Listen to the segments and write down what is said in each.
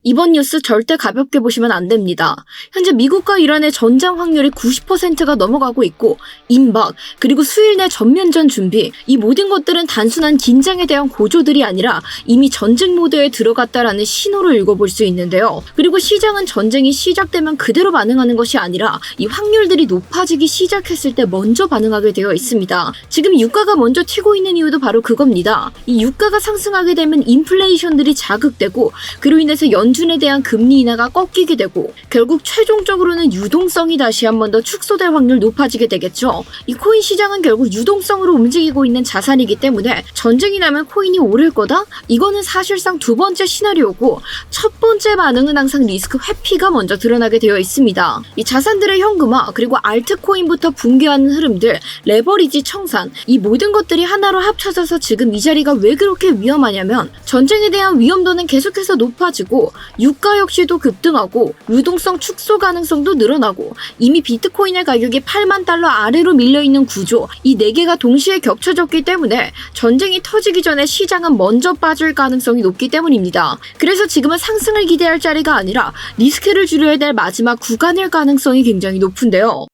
이번 뉴스 절대 가볍게 보시면 안 됩니다. 현재 미국과 이란의 전장 확률이 90%가 넘어가고 있고 임박, 그리고 수일 내 전면전 준비, 이 모든 것들은 단순한 긴장에 대한 고조들이 아니라 이미 전쟁 모드에 들어갔다라는 신호를 읽어볼 수 있는데요. 그리고 시장은 전쟁이 시작되면 그대로 반응하는 것이 아니라 이 확률들이 높아지기 시작했을 때 먼저 반응하게 되어 있습니다. 지금 유가가 먼저 튀고 있는 이유도 바로 그겁니다. 이 유가가 상승하게 되면 인플레이션들이 자극되고 그로 인해서 연준에 대한 금리 인하가 꺾이게 되고 결국 최종적으로는 유동성이 다시 한 번 더 축소될 확률 높아지게 되겠죠. 이 코인 시장은 결국 유동성으로 움직이고 있는 자산이기 때문에 전쟁이 나면 코인이 오를 거다? 이거는 사실상 두 번째 시나리오고 첫 번째 반응은 항상 리스크 회피가 먼저 드러나게 되어 있습니다. 이 자산들의 현금화 그리고 알트코인부터 붕괴하는 흐름들, 레버리지 청산, 이 모든 것들이 하나로 합쳐져서 지금 이 자리가 왜 그렇게 위험하냐면 전쟁에 대한 위험도는 계속해서 높아지고 유가 역시도 급등하고 유동성 축소 가능성도 늘어나고 이미 비트코인의 가격이 8만 달러 아래로 밀려있는 구조, 이 4개가 동시에 겹쳐졌기 때문에 전쟁이 터지기 전에 시장은 먼저 빠질 가능성이 높기 때문입니다. 그래서 지금은 상승을 기대할 자리가 아니라 리스크를 줄여야 될 마지막 구간일 가능성이 굉장히 높은데요.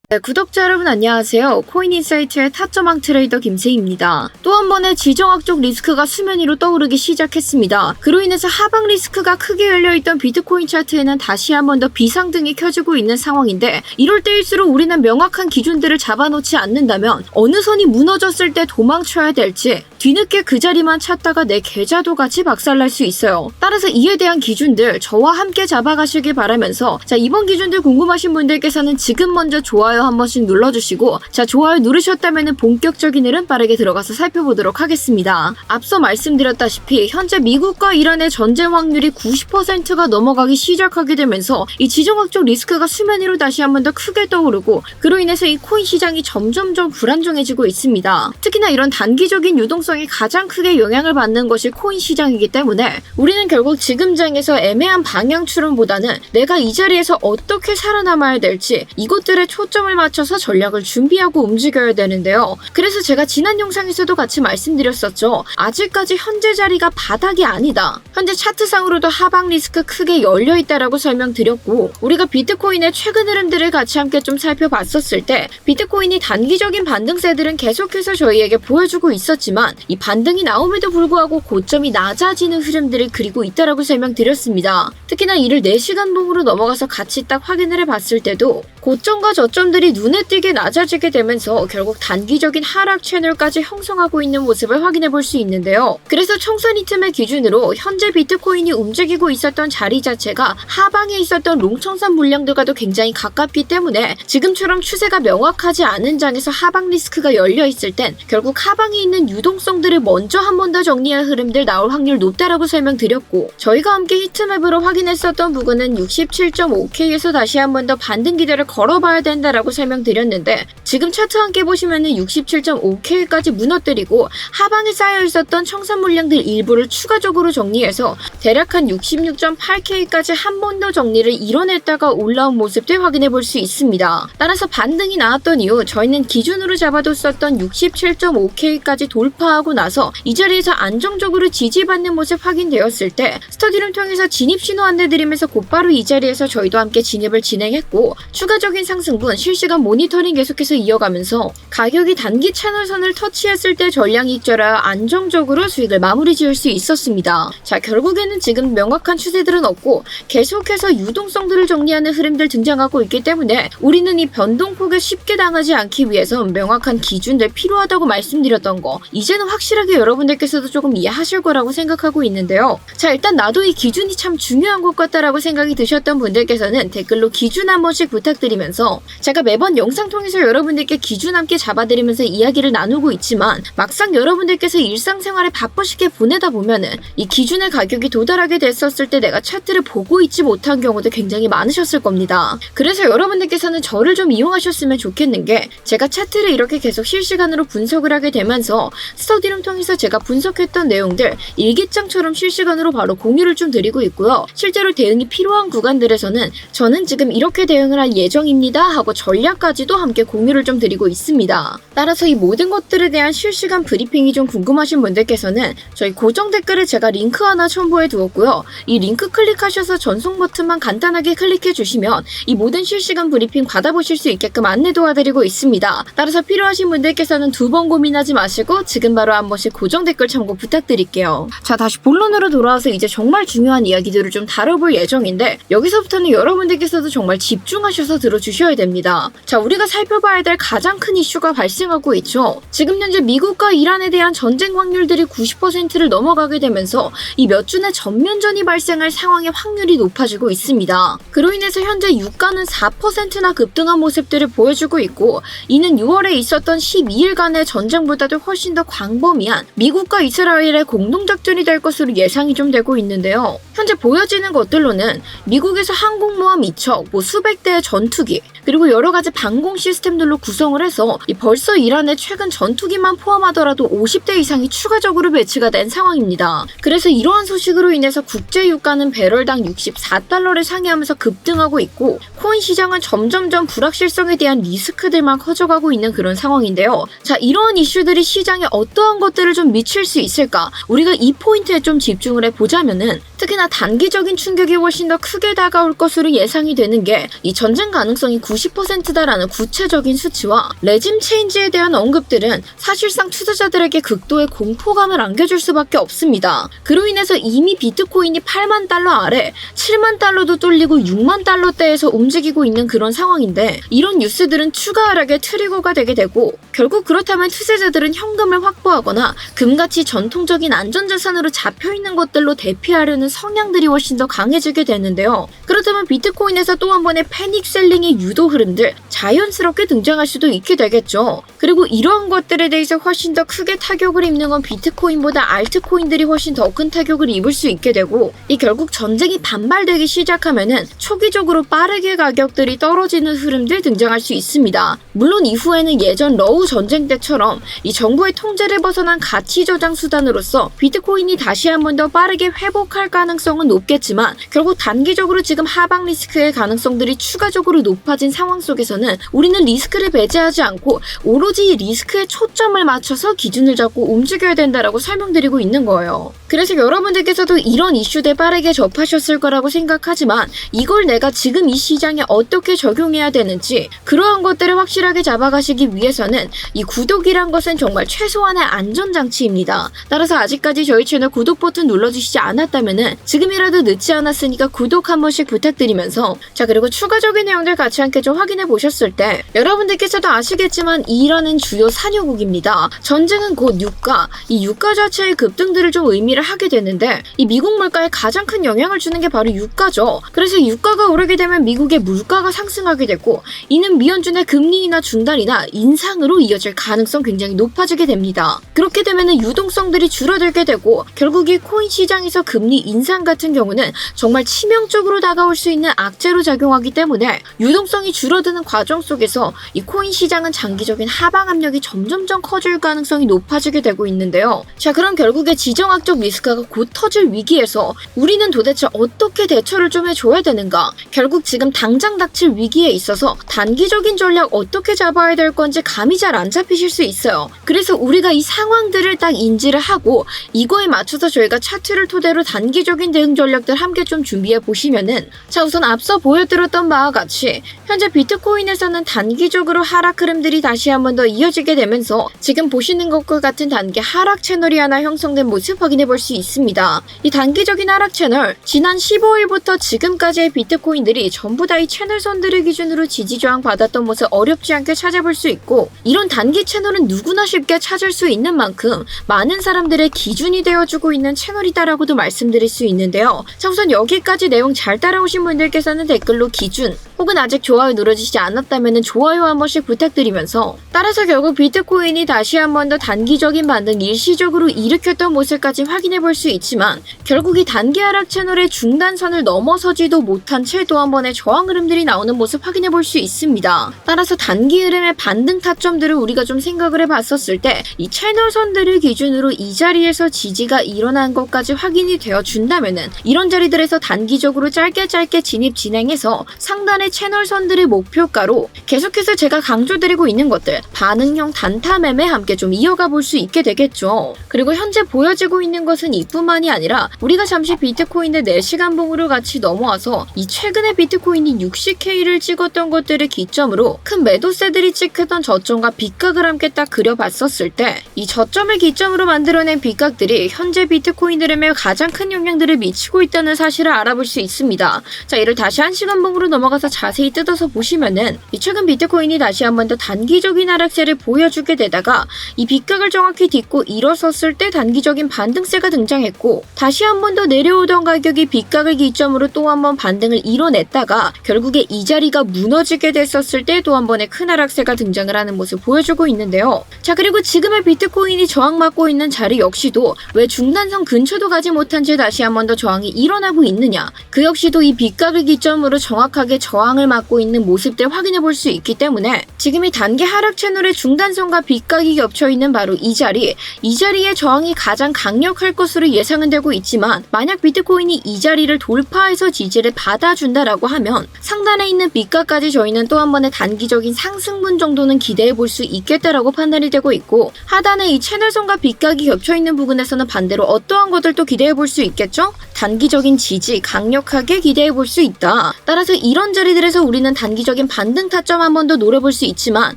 네, 구독자 여러분 안녕하세요. 코인인사이트의 타점왕 트레이더 김세희입니다. 또 한 번의 지정학적 리스크가 수면 위로 떠오르기 시작했습니다. 그로 인해서 하방 리스크가 크게 열려있던 비트코인 차트에는 다시 한 번 더 비상등이 켜지고 있는 상황인데 이럴 때일수록 우리는 명확한 기준들을 잡아놓지 않는다면 어느 선이 무너졌을 때 도망쳐야 될지 뒤늦게 그 자리만 찾다가 내 계좌도 같이 박살날 수 있어요. 따라서 이에 대한 기준들 저와 함께 잡아가시길 바라면서 이번 기준들 궁금하신 분들께서는 지금 먼저 좋아요 한 번씩 눌러주시고 좋아요 누르셨다면 본격적인 흐름 빠르게 들어가서 살펴보도록 하겠습니다. 앞서 말씀드렸다시피 현재 미국과 이란의 전쟁 확률이 90%가 넘어가기 시작하게 되면서 이 지정학적 리스크가 수면 위로 다시 한 번 더 크게 떠오르고 그로 인해서 이 코인 시장이 점점점 불안정해지고 있습니다. 특히나 이런 단기적인 유동성이 가장 크게 영향을 받는 것이 코인 시장이기 때문에 우리는 결국 지금 장에서 애매한 방향 추론보다는 내가 이 자리에서 어떻게 살아남아야 될지 이것들에 초점을 맞춰서 전략을 준비하고 움직여야 되는데요. 그래서 제가 지난 영상에서도 같이 말씀드렸었죠. 아직까지 현재 자리가 바닥이 아니다. 현재 차트상으로도 하방 리스크 크게 열려있다라고 설명드렸고 우리가 비트코인의 최근 흐름들을 같이 함께 좀 살펴봤었을 때 비트코인이 단기적인 반등세들은 계속해서 저희에게 보여주고 있었지만 이 반등이 나옴에도 불구하고 고점이 낮아지는 흐름들을 그리고 있다라고 설명드렸습니다. 특히나 이를 4시간 봉으로 넘어가서 같이 딱 확인을 해봤을 때도 고점과 저점들이 눈에 띄게 낮아지게 되면서 결국 단기적인 하락 채널까지 형성하고 있는 모습을 확인해 볼 수 있는데요. 그래서 청산 이틈의 기준으로 현재 비트코인이 움직이고 있었던 자리 자체가 하방에 있었던 롱청산 물량들과도 굉장히 가깝기 때문에 지금처럼 추세가 명확하지 않은 장에서 하방 리스크가 열려있을 땐 결국 하방에 있는 유동성들을 먼저 한 번 더 정리할 흐름들 나올 확률 높다라고 설명드렸고 저희가 함께 히트맵으로 확인했었던 부분은 67.5K에서 다시 한 번 더 반등 기대를 걸어봐야 된다라고 설명드렸는데 지금 차트 함께 보시면은 67.5K까지 무너뜨리고 하방에 쌓여 있었던 청산 물량들 일부를 추가적으로 정리해서 대략 한 66.8K까지 한 번 더 정리를 이뤄냈다가 올라온 모습들 확인해 볼 수 있습니다. 따라서 반등이 나왔던 이후 저희는 기준으로 잡아뒀었던 67.5K까지 돌파하고 나서 이 자리에서 안정적으로 지지받는 모습 확인되었을 때 스터디룸 통해서 진입 신호 안내드리면서 곧바로 이 자리에서 저희도 함께 진입을 진행했고 추가적인 상승분 실시간 모니터링 계속해서 이어가면서 가격이 단기 채널선을 터치했을 때 전량 익절하여 안정적으로 수익을 마무리 지을 수 있었습니다. 결국에는 지금 명확한 추세들은 없고 계속해서 유동성들을 정리하는 흐름들 등장하고 있기 때문에 우리는 이 변동폭에 쉽게 당하지 않기 위해서 명확한 기준들 필요하다고 말씀드렸던 거 이제는 확실하게 여러분들께서도 조금 이해하실 거라고 생각하고 있는데요. 일단 나도 이 기준이 참 중요한 것 같다라고 생각이 드셨던 분들께서는 댓글로 기준 한 번씩 부탁드리면서 제가 매번 영상 통해서 여러분들께 기준 함께 잡아드리면서 이야기를 나누고 있지만 막상 여러분들께서 일상생활에 바쁘시게 보내다 보면은 이 기준의 가격이 도달하게 됐었을 때 내가 차트를 보고 있지 못한 경우도 굉장히 많으셨을 겁니다. 그래서 여러분들께서는 저를 좀 이용하셨으면 좋겠는 게 제가 차트를 이렇게 계속 실시간으로 분석을 하게 되면서 스터디룸 통해서 제가 분석했던 내용들 일기장처럼 실시간으로 바로 공유를 좀 드리고 있고요. 실제로 대응이 필요한 구간들에서는 저는 지금 이렇게 대응을 할 예정입니다 하고 전략까지도 함께 공유를 좀 드리고 있습니다. 따라서 이 모든 것들에 대한 실시간 브리핑이 좀 궁금하신 분들께서는 저희 고정 댓글에 제가 링크 하나 첨부해 두었고요. 이 링크 클릭하셔서 전송 버튼만 간단하게 클릭해 주시면 이 모든 실시간 브리핑 받아보실 수 있게끔 안내 도와드리고 있습니다. 따라서 필요하신 분들께서는 두 번 고민하지 마시고 지금 바로 한 번씩 고정 댓글 참고 부탁드릴게요. 자, 다시 본론으로 돌아와서 이제 정말 중요한 이야기들을 좀 다뤄볼 예정인데 여기서부터는 여러분들께서도 정말 집중하셔서 들어주셔야 됩니다. 자, 우리가 살펴봐야 될 가장 큰 이슈가 발생하고 있죠. 지금 현재 미국과 이란에 대한 전쟁 확률들이 90%를 넘어가게 되면서 이 몇 주 내 전면전이 발생할 상황의 확률이 높아지고 있습니다. 그로 인해서 현재 유가는 4%나 급등한 모습들을 보여주고 있고 이는 6월에 있었던 12일간의 전쟁보다도 훨씬 더 광범위한 미국과 이스라엘의 공동작전이 될 것으로 예상이 좀 되고 있는데요. 현재 보여지는 것들로는 미국에서 항공모함 2척, 수백 대의 전투기, 그리고 여러 가지 방공 시스템들로 구성을 해서 벌써 이란의 최근 전투기만 포함하더라도 50대 이상이 추가적으로 배치가 된 상황입니다. 그래서 이러한 소식으로 인해서 국제 유가는 배럴당 64달러를 상회하면서 급등하고 있고 코인 시장은 점점점 불확실성에 대한 리스크들만 커져가고 있는 그런 상황인데요. 자, 이러한 이슈들이 시장에 어떠한 것들을 좀 미칠 수 있을까? 우리가 이 포인트에 좀 집중을 해보자면은 특히나 단기적인 충격이 훨씬 더 크게 다가올 것으로 예상이 되는 게 이 전쟁 가능성이 90%다라는 구체적인 수치와 레짐 체인지에 대한 언급들은 사실상 투자자들에게 극도의 공포감을 안겨줄 수밖에 없습니다. 그로 인해서 이미 비트코인이 8만 달러 아래 7만 달러도 뚫리고 6만 달러대에서 움직이고 있는 그런 상황인데 이런 뉴스들은 추가 하락의 트리거가 되게 되고 결국 그렇다면 투자자들은 현금을 확보하거나 금같이 전통적인 안전자산으로 잡혀있는 것들로 대피하려는 성향들이 훨씬 더 강해지게 되는데요. 그렇다면 비트코인에서 또 한 번의 패닉 셀링의 유도 흐름들 자연스럽게 등장할 수도 있게 되겠죠. 그리고 이러한 것들에 대해서 훨씬 더 크게 타격을 입는 건 비트코인보다 알트코인들이 훨씬 더 큰 타격을 입을 수 있게 되고 이 결국 전쟁이 반발되기 시작하면은 초기적으로 빠르게 가격들이 떨어지는 흐름들 등장할 수 있습니다. 물론 이후에는 예전 러우 전쟁 때처럼 이 정부의 통제를 벗어난 가치 저장 수단으로서 비트코인이 다시 한 번 더 빠르게 회복할 가능성은 높겠지만 결국 단기적으로 지금 하방 리스크의 가능성들이 추가적으로 높아진 상황 속에서는 우리는 리스크를 배제하지 않고 오로지 리스크에 초점을 맞춰서 기준을 잡고 움직여야 된다라고 설명드리고 있는 거예요. 그래서 여러분들께서도 이런 이슈들 빠르게 접하셨을 거라고 생각하지만 이걸 내가 지금 이 시장에 어떻게 적용해야 되는지 그러한 것들을 확실하게 잡아가시기 위해서는 이 구독이란 것은 정말 최소한의 안전장치입니다. 따라서 아직까지 저희 채널 구독 버튼 눌러주시지 않았다면은 지금이라도 늦지 않았으니까 구독 한 번씩 부탁드리면서 자, 그리고 추가적인 내용들 같이 함께 좀 확인해 보셨을 때 여러분들께서도 아시겠지만 이란은 주요 산유국입니다. 전쟁은 곧 유가, 이 유가 자체의 급등들을 좀 의미를 하게 되는데 이 미국 물가에 가장 큰 영향을 주는 게 바로 유가죠. 그래서 유가가 오르게 되면 미국의 물가가 상승하게 되고 이는 미연준의 금리 인하 중단이나 인상으로 이어질 가능성 굉장히 높아지게 됩니다. 그렇게 되면 유동성들이 줄어들게 되고 결국 이 코인 시장에서 금리 인상 같은 경우는 정말 치명적으로 다가올 수 있는 악재로 작용하기 때문에 유동성이 줄어드는 과정 속에서 이 코인 시장은 장기적인 하방 압력이 점점점 커질 가능성이 높아지게 되고 있는데요. 자, 그럼 결국에 지정학적 리스크가 곧 터질 위기에서 우리는 도대체 어떻게 대처를 좀 해줘야 되는가? 결국 지금 당장 닥칠 위기에 있어서 단기적인 전략 어떻게 잡아야 될 건지 감이 잘 안 잡히실 수 있어요. 그래서 우리가 이 상황들을 딱 인지를 하고 이거에 맞춰서 저희가 차트를 토대로 단기적인 대응 전략들 함께 좀 준비해 보시면은 자, 우선 앞서 보여드렸던 바와 같이 현재 비트코인에서는 단기적으로 하락 흐름들이 다시 한 번 더 이어지게 되면서 지금 보시는 것과 같은 단기 하락 채널이 하나 형성된 모습 확인해 볼 수 있습니다. 이 단기적인 하락 채널 지난 15일부터 지금까지의 비트코인들이 전부 다 이 채널선들을 기준으로 지지 저항 받았던 모습 어렵지 않게 찾아볼 수 있고 이런 단기 채널은 누구나 쉽게 찾을 수 있는 만큼 많은 사람들의 기준이 되어주고 있는 채널이다라고도 말씀드릴 수 있는데요. 자, 우선 여기까지 내용 잘 따라오신 분들께서는 댓글로 기준 혹은 아직 좋아요 눌러주시지 않았다면 좋아요 한 번씩 부탁드리면서 따라서 결국 비트코인이 다시 한 번 더 단기적인 반등 일시적으로 일으켰던 모습까지 확인해 볼 수 있지만 결국 이 단기 하락 채널의 중단선을 넘어서지도 못한 채 또 한 번의 저항 흐름들이 나오는 모습 확인해 볼 수 있습니다. 따라서 단기 흐름의 반등 타점들을 우리가 좀 생각을 해봤었을 때 이 채널선들을 기준으로 이 자리에서 지지가 일어난 것까지 확인이 되어 준다면은 이런 자리들에서 단기적으로 짧게 진입 진행해서 상단의 채널선 사람들의 목표가로 계속해서 제가 강조드리고 있는 것들 반응형 단타 매매 함께 좀 이어가 볼 수 있게 되겠죠. 그리고 현재 보여지고 있는 것은 이뿐만이 아니라 우리가 잠시 비트코인의 4시간 봉으로 같이 넘어와서 이 최근에 비트코인이 60K를 찍었던 것들을 기점으로 큰 매도세들이 찍혔던 저점과 빗각을 함께 딱 그려봤었을 때 이 저점을 기점으로 만들어낸 빗각들이 현재 비트코인 흐름에 가장 큰 영향들을 미치고 있다는 사실을 알아볼 수 있습니다. 자, 이를 다시 1시간 봉으로 넘어가서 자세히 뜯어서 보시면은 이 최근 비트코인이 다시 한 번 더 단기적인 하락세를 보여주게 되다가 이 빗각을 정확히 딛고 일어섰을 때 단기적인 반등세가 등장했고 다시 한 번 더 내려오던 가격이 빗각을 기점으로 또 한 번 반등을 이뤄냈다가 결국에 이 자리가 무너지게 됐었을 때 또 한 번의 큰 하락세가 등장을 하는 모습을 보여주고 있는데요. 자, 그리고 지금의 비트코인이 저항받고 있는 자리 역시도 왜 중단선 근처도 가지 못한 채 다시 한 번 더 저항이 일어나고 있느냐, 그 역시도 이 빗각을 기점으로 정확하게 저항을 맞고 있는 모습들 확인해 볼 수 있기 때문에 지금 이 단기 하락 채널의 중단선과 빗각이 겹쳐 있는 바로 이 자리의 저항이 가장 강력할 것으로 예상은 되고 있지만 만약 비트코인이 이 자리를 돌파해서 지지를 받아준다라고 하면 상단에 있는 빗각까지 저희는 또 한 번의 단기적인 상승분 정도는 기대해 볼 수 있겠다라고 판단이 되고 있고, 하단에 이 채널선과 빗각이 겹쳐 있는 부분에서는 반대로 어떠한 것들도 기대해 볼 수 있겠죠? 단기적인 지지 강력하게 기대해 볼 수 있다. 따라서 이런 자리들에서 우리는 단기적인 반등 타점 한 번 더 노려볼 수 있지만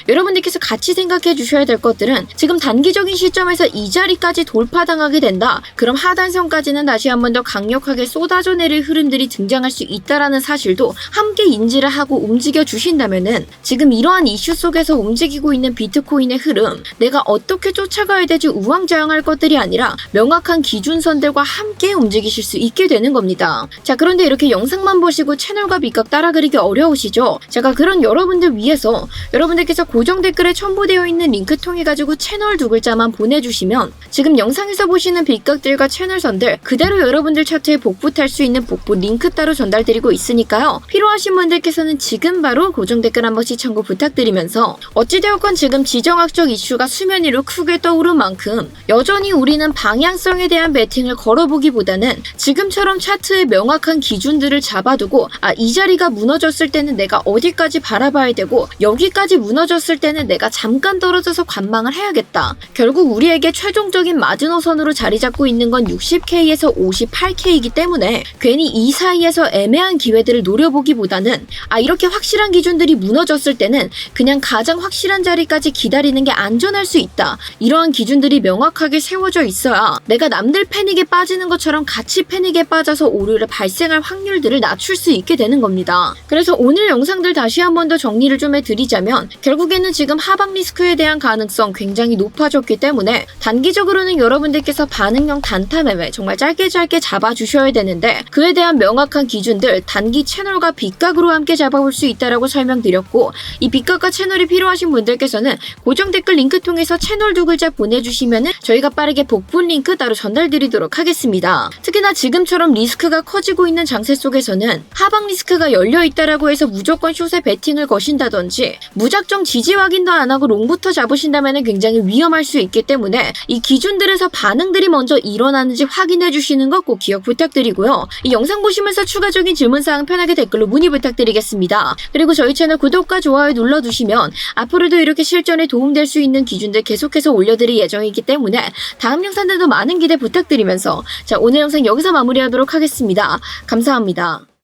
여러분들께서 같이 생각해 주셔야 될 것들은 지금 단기적인 시점에서 이 자리까지 돌파당하게 된다. 그럼 하단선까지는 다시 한 번 더 강력하게 쏟아져 내릴 흐름들이 등장할 수 있다라는 사실도 함께 인지를 하고 움직여 주신다면은 지금 이러한 이슈 속에서 움직이고 있는 비트코인의 흐름, 내가 어떻게 쫓아가야 되지 우왕좌왕할 것들이 아니라 명확한 기준선들과 함께 움직이실 수 있게 되는 겁니다. 자, 그런데 이렇게 영상만 보시고 채널과 빗각 따라 그리기 어려우시죠? 제가 그런 여러분들 위해서 여러분들께서 고정 댓글에 첨부되어 있는 링크 통해 가지고 채널 2글자만 보내주시면 지금 영상에서 보시는 빗각들과 채널선들 그대로 여러분들 차트에 복붙할 수 있는 복붙 링크 따로 전달드리고 있으니까요. 필요하신 분들께서는 지금 바로 고정 댓글 한 번씩 참고 부탁드리면서, 어찌되었건 지금 지정학적 이슈가 수면 위로 크게 떠오른 만큼 여전히 우리는 방향성에 대한 배팅을 걸어보기보다는 지금처럼 차트의 명확한 기준들을 잡아두고 이 자리가 무너졌을 때는 내가 어디까지 바라봐야 되고 여기까지 무너졌을 때는 내가 잠깐 떨어져서 관망을 해야겠다. 결국 우리에게 최종적인 마지노선으로 자리 잡고 있는 건 60K에서 58K이기 때문에 괜히 이 사이에서 애매한 기회들을 노려보기보다는 이렇게 확실한 기준들이 무너졌을 때는 그냥 가장 확실한 자리까지 기다리는 게 안전할 수 있다. 이러한 기준들이 명확하게 세워져 있어야 내가 남들 패닉에 빠지는 것처럼 같이 패닉에 빠져서 오류를 발생할 확률들을 낮출 수 있게 되는 겁니다. 그래서 오늘 영상들 다시 한 번 더 정리를 좀 해드리자면 결국에는 지금 하방 리스크에 대한 가능성 굉장히 높아졌기 때문에 단기적으로는 여러분들께서 반응형 단타 매매 정말 짧게 잡아주셔야 되는데 그에 대한 명확한 기준들 단기 채널과 빗각으로 함께 잡아볼 수 있다라고 설명드렸고, 이 빗각과 채널이 필요하신 분들께서는 고정 댓글 링크 통해서 채널 2글자 보내주시면은 저희가 빠르게 복붙 링크 따로 전달드리도록 하겠습니다. 특히나 지금처럼 리스크가 커지고 있는 장세 속에서는 하방 리스크가 열려있다라고 해서 무조건 숏에 베팅을 거신다든지 무작정 지지 확인도 안 하고 롱부터 잡으신다면 굉장히 위험할 수 있기 때문에 이 기준들에서 반응들이 먼저 일어나는지 확인해 주시는 거 꼭 기억 부탁드리고요. 이 영상 보시면서 추가적인 질문사항 편하게 댓글로 문의 부탁드리겠습니다. 그리고 저희 채널 구독과 좋아요 눌러두시면 앞으로도 이렇게 실전에 도움될 수 있는 기준들 계속해서 올려드릴 예정이기 때문에 다음 영상들도 많은 기대 부탁드리면서 자, 오늘 영상 여기서 마무리하도록 하겠습니다. 감사합니다.